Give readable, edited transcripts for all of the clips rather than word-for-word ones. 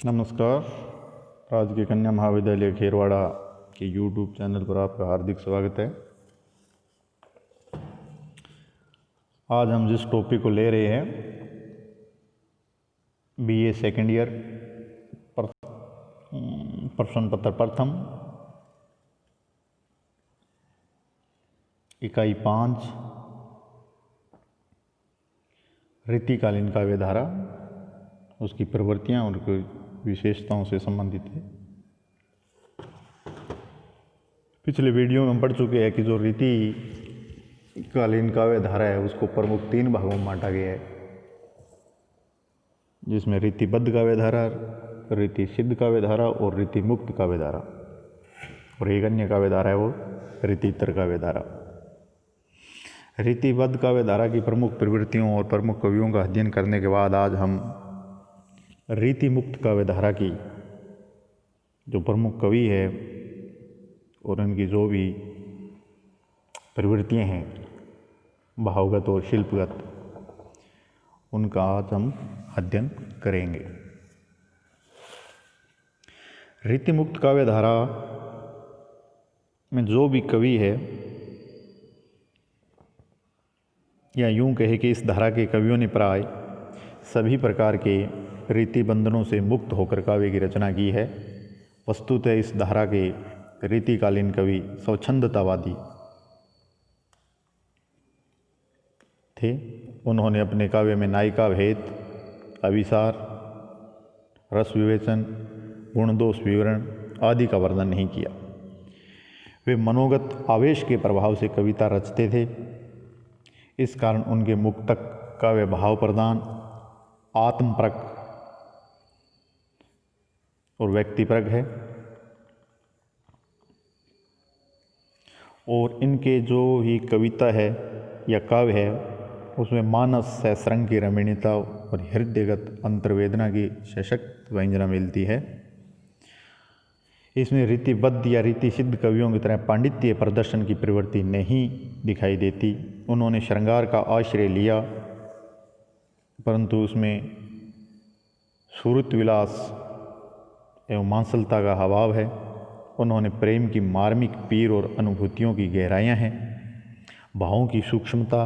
नमस्कार। राजकीय कन्या महाविद्यालय खेरवाड़ा के यूट्यूब चैनल पर आपका हार्दिक स्वागत है। आज हम जिस टॉपिक को ले रहे हैं बीए सेकेंड ईयर प्रश्न पत्र प्रथम इकाई 5 ऋतुकालीन काव्यधारा, उसकी प्रवृत्तियाँ और विशेषताओं से संबंधित है। पिछले वीडियो में हम पढ़ चुके हैं कि जो ऋतुकालीन काव्यधारा है उसको प्रमुख 3 भागों में बांटा गया है, जिसमें ऋतुबद्ध काव्यधारा, ऋतुसिद्ध काव्यधारा और ऋतुमुक्त काव्यधारा, और एक अन्य काव्यधारा है वो ऋतुत्तर काव्यधारा। ऋतुबद्ध काव्यधारा की प्रमुख प्रवृत्तियों और प्रमुख कवियों का अध्ययन करने के बाद आज हम ऋतुमुक्त काव्यधारा की जो प्रमुख कवि है और उनकी जो भी प्रवृत्तियाँ हैं भावगत और शिल्पगत, उनका आज हम अध्ययन करेंगे। ऋतुमुक्त काव्यधारा में जो भी कवि है, या यूं कहे कि इस धारा के कवियों ने प्राय सभी प्रकार के रीति बंधनों से मुक्त होकर काव्य की रचना की है। वस्तुतः इस धारा के ऋतुकालीन कवि स्वच्छंदतावादी थे। उन्होंने अपने काव्य में नायिका भेद, अभिसार, रस विवेचन, गुण दोष विवरण आदि का वर्णन नहीं किया। वे मनोगत आवेश के प्रभाव से कविता रचते थे। इस कारण उनके मुक्तक काव्य भाव प्रदान, आत्मपरक और व्यक्तिपरक है, और इनके जो ही कविता है या काव्य है उसमें मानस से श्रृंग की रमणीयता और हृदयगत अंतर्वेदना की सशक्त व्यंजना मिलती है। इसमें ऋतुबद्ध या ऋतुसिद्ध कवियों की तरह पांडित्य प्रदर्शन की प्रवृत्ति नहीं दिखाई देती। उन्होंने श्रृंगार का आश्रय लिया, परंतु उसमें सुरत विलास एवं मांसलता का अभाव है। उन्होंने प्रेम की मार्मिक पीर और अनुभूतियों की गहराइयाँ हैं, भावों की सूक्ष्मता,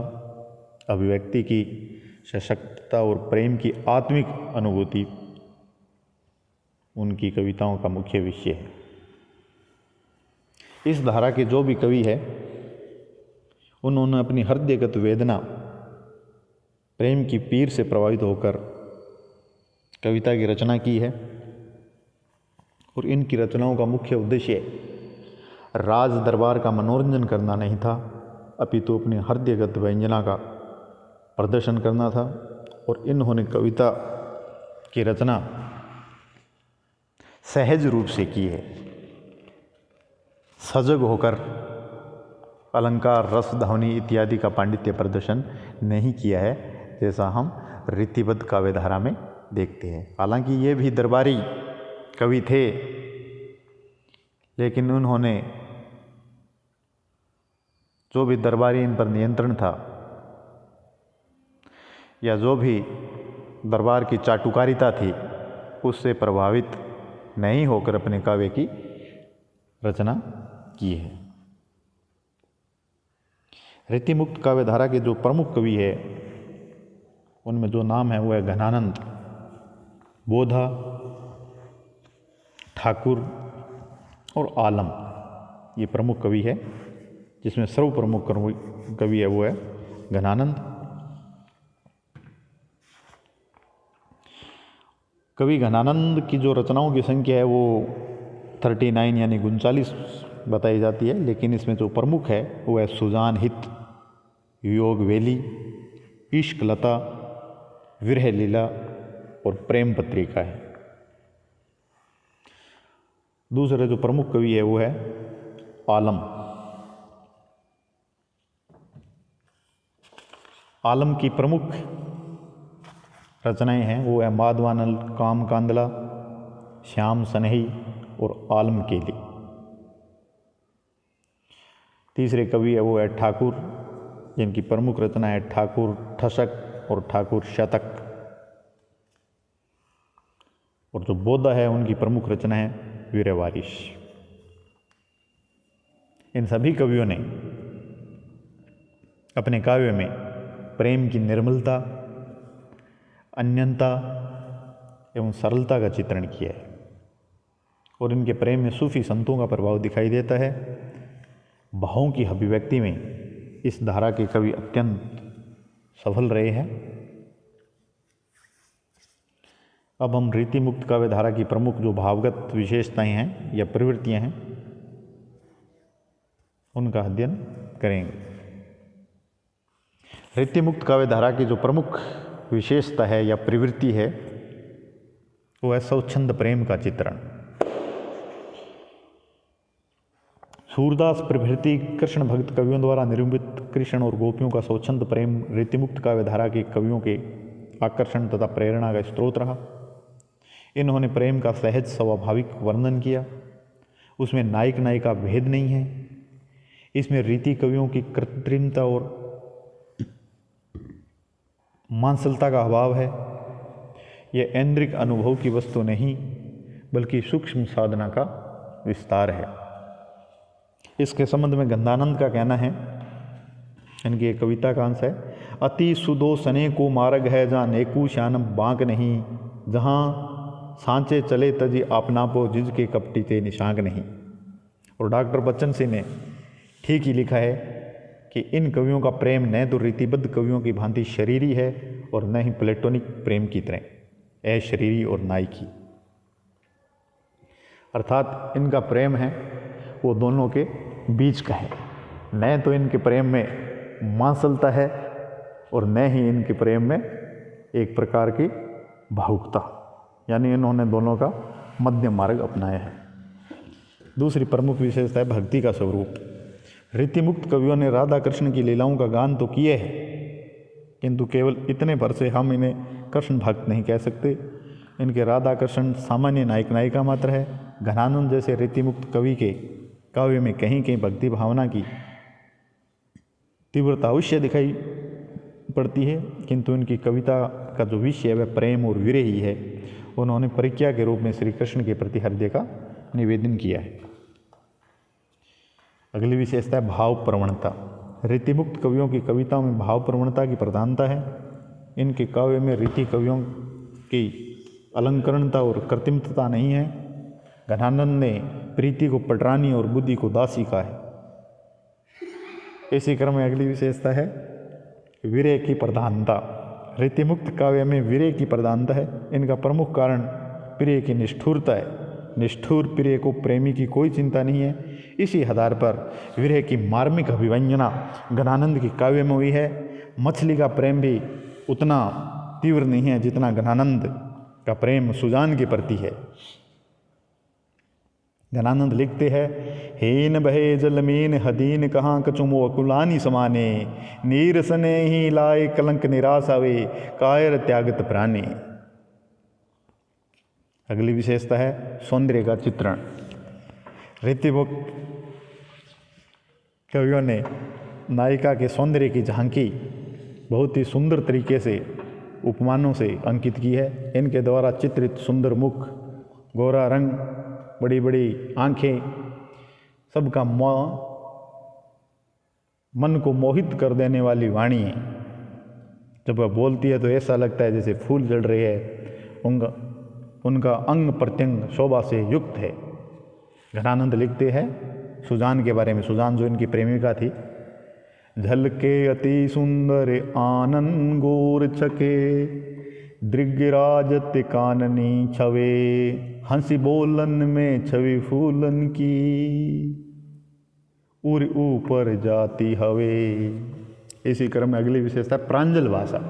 अभिव्यक्ति की सशक्तता और प्रेम की आत्मिक अनुभूति उनकी कविताओं का मुख्य विषय है। इस धारा के जो भी कवि है, उन्होंने अपनी हृदयगत वेदना, प्रेम की पीर से प्रभावित होकर कविता की रचना की है, और इनकी रचनाओं का मुख्य उद्देश्य राज दरबार का मनोरंजन करना नहीं था, अपितु अपनी हृदयगत व्यंजना का प्रदर्शन करना था। और इन्होंने कविता की रचना सहज रूप से की है, सजग होकर अलंकार, रस, ध्वनि इत्यादि का पांडित्य प्रदर्शन नहीं किया है, जैसा हम ऋतुबद्ध काव्यधारा में देखते हैं। हालांकि ये भी दरबारी कवि थे, लेकिन उन्होंने जो भी दरबारी इन पर नियंत्रण था या जो भी दरबार की चाटुकारिता थी, उससे प्रभावित नहीं होकर अपने काव्य की रचना की है। ऋतुमुक्त काव्यधारा के जो प्रमुख कवि है उनमें जो नाम है वो है घनानंद, बोधा, ठाकुर और आलम। ये प्रमुख कवि है, जिसमें सर्वप्रमुख कवि है वो है घनानंद। कवि घनानंद की जो रचनाओं की संख्या है वो 39 यानी 39 बताई जाती है, लेकिन इसमें जो प्रमुख है वो है सुजान हित, योग वेली, इश्क लता, विरह लीला और प्रेम पत्रिका है। दूसरा जो प्रमुख कवि है वो है आलम। आलम की प्रमुख रचनाएं हैं वो है माधवानल, काम कांदला, श्याम सनही और आलम केली। तीसरे कवि है वो है ठाकुर, जिनकी प्रमुख रचना है ठाकुर ठसक और ठाकुर शतक। और जो बोधा है उनकी प्रमुख रचना है वीरवारिश। इन सभी कवियों ने अपने काव्य में प्रेम की निर्मलता, अनन्यता एवं सरलता का चित्रण किया है और इनके प्रेम में सूफी संतों का प्रभाव दिखाई देता है। भावों की अभिव्यक्ति में इस धारा के कवि अत्यंत सफल रहे हैं। अब हम रीति मुक्त काव्य धारा की प्रमुख जो भावगत विशेषताएं हैं या प्रवृत्तियां हैं उनका अध्ययन करेंगे। रीति मुक्त काव्य धारा की जो प्रमुख विशेषता है या प्रवृत्ति है वो है स्वच्छंद प्रेम का चित्रण। सूरदास प्रभृति कृष्ण भक्त कवियों द्वारा निरूपित कृष्ण और गोपियों का स्वच्छंद प्रेम रीतिमुक्त काव्य धारा के कवियों के आकर्षण तथा प्रेरणा का स्रोत रहा। इन्होंने प्रेम का सहज स्वाभाविक वर्णन किया। उसमें नायक नायिका भेद नहीं है। इसमें रीति कवियों की कृत्रिमता और मांसलता का अभाव है। यह ऐन्द्रिक अनुभव की वस्तु नहीं बल्कि सूक्ष्म साधना का विस्तार है। इसके संबंध में गंधानंद का कहना है, इनकी एक कविता का अंश है, अति सुदो सने को मार्ग है जहाँ नेकू श्यानम बांक नहीं, जहाँ सांचे चले तजी आपनापो जिज के कपटी ते निशांक नहीं। और डॉक्टर बच्चन सिंह ने ठीक ही लिखा है कि इन कवियों का प्रेम न तो रीतिबद्ध कवियों की भांति शरीरी है और न ही प्लेटोनिक प्रेम की तरह अशरीरी और नायकी। अर्थात इनका प्रेम है वो दोनों के बीच का है। न तो इनके प्रेम में मांसलता है और न ही इनके प्रेम में एक प्रकार की भावुकता, यानी इन्होंने दोनों का मध्य मार्ग अपनाया है। दूसरी प्रमुख विशेषता है भक्ति का स्वरूप। रीतिमुक्त कवियों ने राधा कृष्ण की लीलाओं का गान तो किए है, किंतु केवल इतने भर से हम इन्हें कृष्ण भक्त नहीं कह सकते। इनके राधा कृष्ण सामान्य नायक नायिका मात्र है। घनानंद जैसे रीतिमुक्त कवि के काव्य में कहीं कहीं भक्ति भावना की तीव्रता अवश्य दिखाई पड़ती है, किंतु इनकी कविता का जो विषय है वह प्रेम और विरह ही है। उन्होंने परिक्रिया के रूप में श्री कृष्ण के प्रति हृदय का निवेदन किया है। अगली विशेषता है भाव प्रवणता। रीतिमुक्त कवियों की कविताओं में भाव प्रवणता की प्रधानता है। इनके काव्य में रीति कवियों की अलंकरणता और कृत्रिमता नहीं है। घनानंद ने प्रीति को पटरानी और बुद्धि को दासी कहा है। इसी क्रम में अगली विशेषता है विरह की प्रधानता। रीतिमुक्त काव्य में विरह की प्रधानता है। इनका प्रमुख कारण प्रिय की निष्ठुरता है। निष्ठुर प्रिय को प्रेमी की कोई चिंता नहीं है। इसी आधार पर विरह की मार्मिक अभिव्यंजना घनानंद की काव्य में हुई है। मछली का प्रेम भी उतना तीव्र नहीं है जितना घनानंद का प्रेम सुजान के प्रति है। घनानंद लिखते हैं, हेन बहे जल मीन हदीन कहाँ कचुमो अकुलानी समाने, नीर सने ही लाए कलंक निराश आवे, कायर त्यागत प्राणी। अगली विशेषता है सौंदर्य का चित्रण। रीतिमुक्त कवियों ने नायिका के सौंदर्य की झांकी बहुत ही सुंदर तरीके से उपमानों से अंकित की है। इनके द्वारा चित्रित सुंदर मुख, गोरा रंग, बड़ी बड़ी आंखें, सबका मन को मोहित कर देने वाली वाणी है। जब वह बोलती है तो ऐसा लगता है जैसे फूल जल रहे हैं। उनका अंग प्रत्यंग शोभा से युक्त है। घनानंद लिखते हैं सुजान के बारे में, सुजान जो इनकी प्रेमिका थी, झलके अति सुंदर आनन गोर छके, दृग्राजत काननी छवे, हंसी बोलन में छवि फूलन की, उर ऊपर जाती हवे। इसी क्रम में अगली विशेषता प्रांजल भाषा।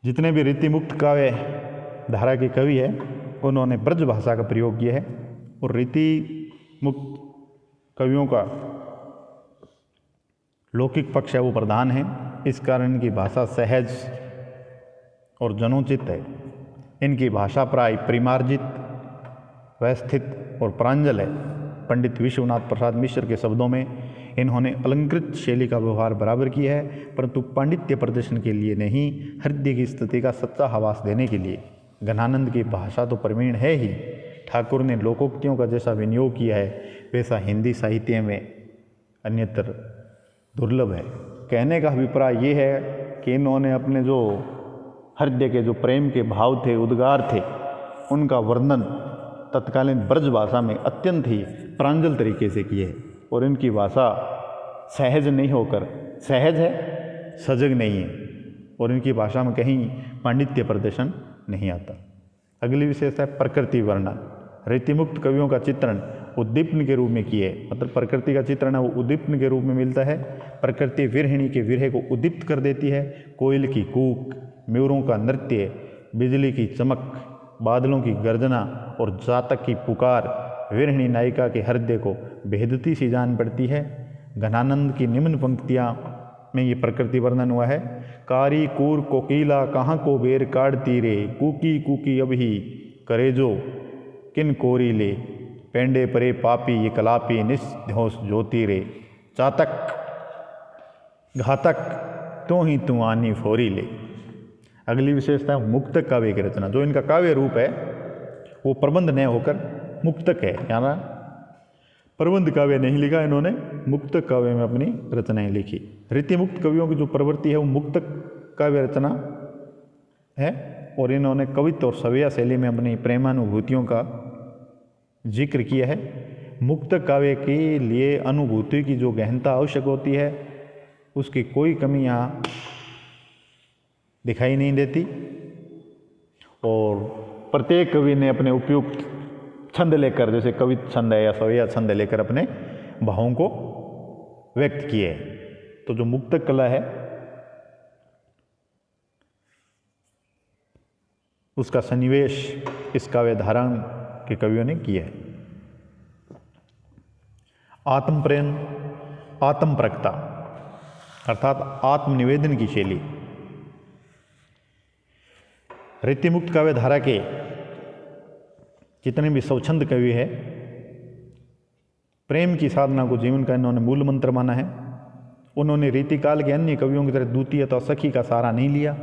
जितने भी रीतिमुक्त काव्य धारा के कवि है उन्होंने ब्रज भाषा का प्रयोग किया है। और रीति मुक्त कवियों का लौकिक पक्ष है वो प्रधान है। इस कारण इनकी भाषा सहज और जनोचित है। इनकी भाषा प्राय परिमार्जित, व्यवस्थित और प्रांजल है। पंडित विश्वनाथ प्रसाद मिश्र के शब्दों में इन्होंने अलंकृत शैली का व्यवहार बराबर किया है, परंतु पांडित्य प्रदर्शन के लिए नहीं, हृदय की स्थिति का सच्चा आभास देने के लिए। घनानंद की भाषा तो प्रवीण है ही, ठाकुर ने लोकोक्तियों का जैसा विनियोग किया है वैसा हिंदी साहित्य में अन्यत्र दुर्लभ है। कहने का अभिप्राय ये है कि इन्होंने अपने जो हृदय के जो प्रेम के भाव थे, उद्गार थे, उनका वर्णन तत्कालीन ब्रज भाषा में अत्यंत ही प्रांजल तरीके से किए है। और इनकी भाषा सहज नहीं होकर, सहज है सजग नहीं है, और इनकी भाषा में कहीं पांडित्य प्रदर्शन नहीं आता। अगली विशेषता है प्रकृति वर्णन। रीतिमुक्त कवियों का चित्रण उद्दीपन के रूप में किए, मतलब प्रकृति का चित्रण है वो उद्दीपन के रूप में मिलता है। प्रकृति विरहिणी के विरह को उद्दीप्त कर देती है। कोयल की कूक, मयूरों का नृत्य, बिजली की चमक, बादलों की गर्जना और जातक की पुकार विरहिणी नायिका के हृदय को भेदती सी जान पड़ती है। घनानंद की निम्न पंक्तियाँ में ये प्रकृति वर्णन हुआ है। कारी कूर कोकीला कहाँ को बेर काटती रे, कूकी कूकी अभी करे जो किन कोरी ले, पेंडे परे पापी ये कलापी निस्होश ज्योति रे, चातक घातक तो ही तू आनी फोरी ले। अगली विशेषता मुक्तक काव्य की रचना। जो इनका काव्य रूप है वो प्रबंध न होकर मुक्तक है, यानी प्रबंध काव्य नहीं लिखा इन्होंने, मुक्तक काव्य में अपनी रचनाएं लिखी। रीतिमुक्त कवियों की जो प्रवृत्ति है वो मुक्तक काव्य रचना है, और इन्होंने कवित्व और सविया शैली में अपनी प्रेमानुभूतियों का जिक्र किया है। मुक्तक काव्य के लिए अनुभूति की जो गहनता आवश्यक होती है उसकी कोई कमी यहाँ दिखाई नहीं देती, और प्रत्येक कवि ने अपने उपयुक्त छंद लेकर, जैसे कवित छंद है या सवैया छंद लेकर अपने भावों को व्यक्त किए। तो जो मुक्तक कला है उसका सन्निवेश इस काव्य धारा के कवियों ने किया है। आत्म प्रेम, आत्म प्रकता अर्थात आत्मनिवेदन की शैली। रीतिमुक्त काव्य धारा के जितने भी स्वच्छंद कवि है, प्रेम की साधना को जीवन का इन्होंने मूल मंत्र माना है। उन्होंने रीतिकाल के अन्य कवियों की तरह द्वितीय अथवा सखी का सहारा नहीं लिया।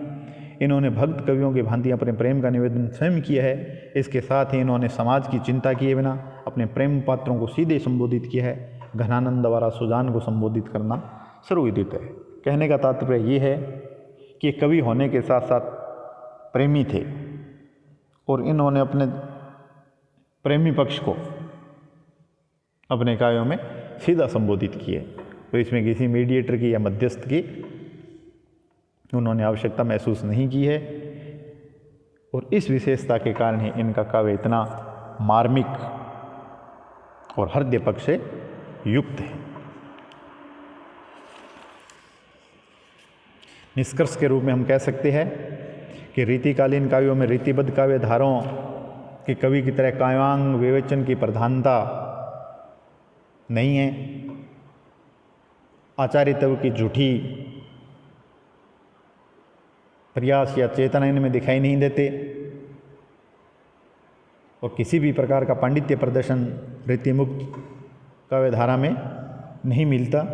इन्होंने भक्त कवियों की भांति अपने प्रेम का निवेदन स्वयं किया है। इसके साथ ही इन्होंने समाज की चिंता किए बिना अपने प्रेम पात्रों को सीधे संबोधित किया है। घनानंद द्वारा सुजान को संबोधित करना सर्वविदित है। कहने का तात्पर्य ये है कि कवि होने के साथ साथ प्रेमी थे, और इन्होंने अपने प्रेमी पक्ष को अपने काव्यों में सीधा संबोधित किए। तो इसमें किसी मीडिएटर की या मध्यस्थ की उन्होंने आवश्यकता महसूस नहीं की है, और इस विशेषता के कारण ही इनका काव्य इतना मार्मिक और हृदय पक्ष से युक्त है। निष्कर्ष के रूप में हम कह सकते हैं कि रीतिकालीन काव्यों में रीतिबद्ध काव्य धाराओं के कवि की तरह काव्यांग विवेचन की प्रधानता नहीं है। आचार्यत्व की झूठी प्रयास या चेतना इनमें दिखाई नहीं देते, और किसी भी प्रकार का पांडित्य प्रदर्शन रीतिमुक्त काव्य धारा में नहीं मिलता।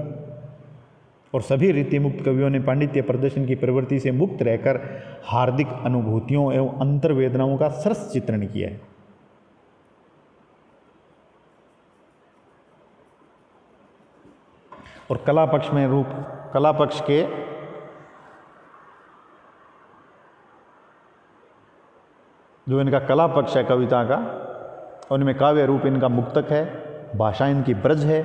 और सभी रीतिमुक्त कवियों ने पांडित्य प्रदर्शन की प्रवृत्ति से मुक्त रहकर हार्दिक अनुभूतियों एवं अंतर्वेदनाओं का सरस चित्रण किया है। और कला पक्ष में कला पक्ष के जो इनका कला पक्ष है कविता का, उनमें काव्य रूप इनका मुक्तक है, भाषा इनकी ब्रज है,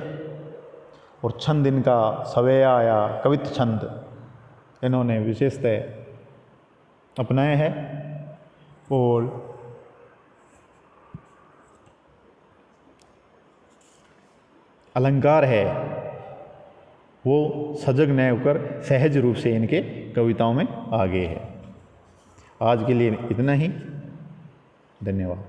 और छंद इनका सवैया या कवित छंद इन्होंने विशेषतः अपनाए हैं। और अलंकार है वो सजग न होकर सहज रूप से इनके कविताओं में आगे है। आज के लिए इतना ही, धन्यवाद।